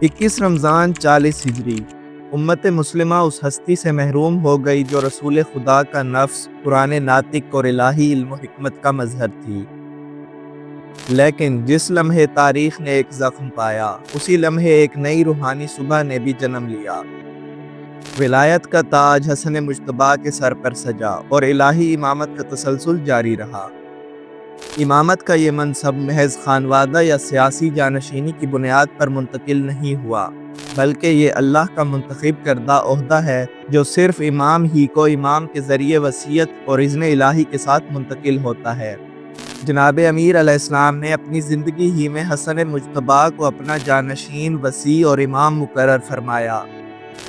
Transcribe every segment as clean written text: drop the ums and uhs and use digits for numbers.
21 रमज़ान 40 हिजरी। उम्मत मुस्लिमा उस हस्ती से महरूम हो गई जो रसूल खुदा का नफ्स, कुरान नातिक और इलाही इल्म व हिकमत का मजहर थी। लेकिन जिस लम्हे तारीख ने एक ज़ख्म पाया, उसी लम्हे एक नई रूहानी सुबह ने भी जन्म लिया। विलायत का ताज हसन मुज्तबा के सर पर सजा और इलाही इमामत का तसलसल जारी रहा। इमामत का ये मनसब महज खानवादा या सियासी जानशीनी की बुनियाद पर मुंतकिल नहीं हुआ, बल्कि ये अल्लाह का मुंतखब करदा ओहदा है जो सिर्फ इमाम ही को इमाम के ज़रिए वसीयत और इज़्न इलाही के साथ मुंतकिल होता है। जनाब अमीर अलैहिस्सलाम ने अपनी ज़िंदगी ही में हसन मुज्तबा को अपना जानशीन, वसी और इमाम मुकर्रर फरमाया।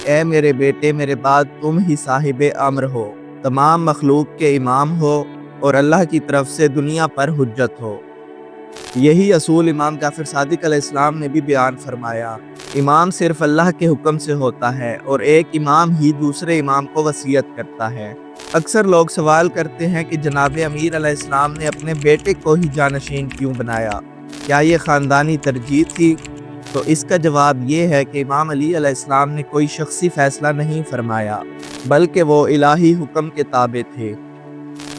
ए मेरे बेटे, मेरे बाद तुम ही साहिब अम्र हो, तमाम मखलूक के इमाम हो और अल्लाह की तरफ से दुनिया पर हुज्जत हो। यही असूल इमाम जाफर सादिक अलैहिस्सलाम ने भी बयान फरमाया। इमाम सिर्फ अल्लाह के हुक्म से होता है और एक इमाम ही दूसरे इमाम को वसीयत करता है। अक्सर लोग सवाल करते हैं कि जनाब अमीर अलैहिस्सलाम ने अपने बेटे को ही जानशीन क्यों बनाया, क्या ये ख़ानदानी तरजीह थी? तो इसका जवाब ये है कि इमाम अली अलैहिस्सलाम ने कोई शख्सी फ़ैसला नहीं फरमाया, बल्कि वो इलाही हुक्म के ताबे थे।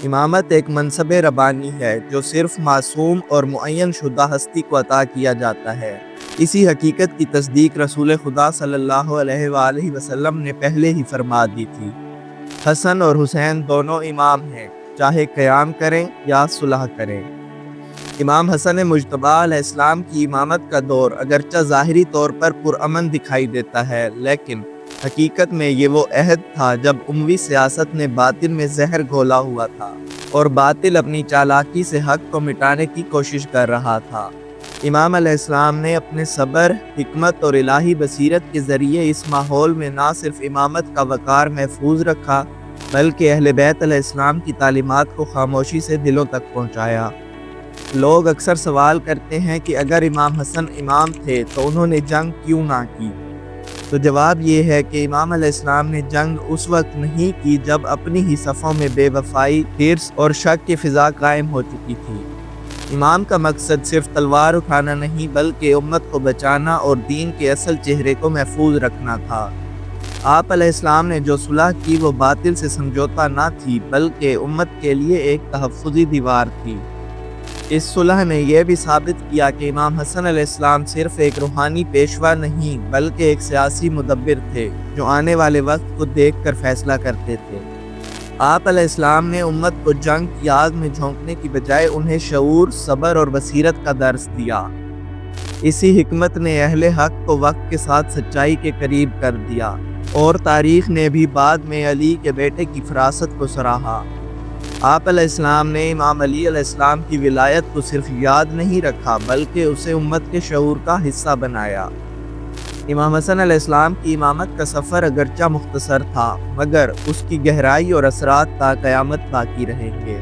इमामत एक मनसब रबानी है जो सिर्फ मासूम और मुअय्यन शुदा हस्ती को अता किया जाता है। इसी हकीकत की तस्दीक रसूल खुदा सल्लल्लाहु अलैहि वसल्लम ने पहले ही फरमा दी थी। हसन और हुसैन दोनों इमाम हैं, चाहे क़याम करें या सुलह करें। इमाम हसन मुज्तबा अलैहिस्सलाम की इमामत का दौर अगरचा ज़ाहिरी तौर पर पुरअमन दिखाई देता है, लेकिन हकीकत में ये वो अहद था जब उमवी सियासत ने बातिल में जहर घोला हुआ था और बातिल अपनी चालाकी से हक को मिटाने की कोशिश कर रहा था। इमाम अलैहिस्सलाम ने अपने सब्र, हिकमत और इलाही बसीरत के ज़रिए इस माहौल में ना सिर्फ इमामत का वक़ार महफूज रखा, बल्कि अहले बैत अलैहिस्सलाम की तालीमात को खामोशी से दिलों तक पहुँचाया। लोग अक्सर सवाल करते हैं कि अगर इमाम हसन इमाम थे तो उन्होंने जंग क्यों ना की? तो जवाब ये है कि इमाम अलैहिस्सलाम ने जंग उस वक्त नहीं की जब अपनी ही सफ़ों में बेवफाई, हिर्स और शक की फ़िज़ा कायम हो चुकी थी। इमाम का मकसद सिर्फ तलवार उठाना नहीं, बल्कि उम्मत को बचाना और दीन के असल चेहरे को महफूज रखना था। आप अलैहिस्सलाम ने जो सुलह की वो बातिल से समझौता ना थी, बल्कि उम्मत के लिए एक तहफ़्फ़ुज़ी दीवार थी। इस सुलह ने यह भी साबित किया कि इमाम हसन अलैहिस्सलाम सिर्फ एक रूहानी पेशवा नहीं, बल्कि एक सियासी मुदब्बिर थे जो आने वाले वक्त को देख कर फैसला करते थे। आप अलैहिस्सलाम ने उम्मत को जंग की आग में झोंकने की बजाय उन्हें शऊर, सब्र और बसीरत का दर्स दिया। इसी हिकमत ने अहले हक को वक्त के साथ सच्चाई के करीब कर दिया और तारीख ने भी बाद में अली के बेटे की फरासत को सराहा। आप अलैहिस्सलाम ने इमाम अली अलैहिस्सलाम की विलायत को सिर्फ याद नहीं रखा, बल्कि उसे उम्मत के शऊर का हिस्सा बनाया। इमाम हसन अलैहिस्सलाम की इमामत का सफ़र अगरचा मुख्तसर था, मगर उसकी गहराई और असरात ता क़यामत बाकी रहेंगे।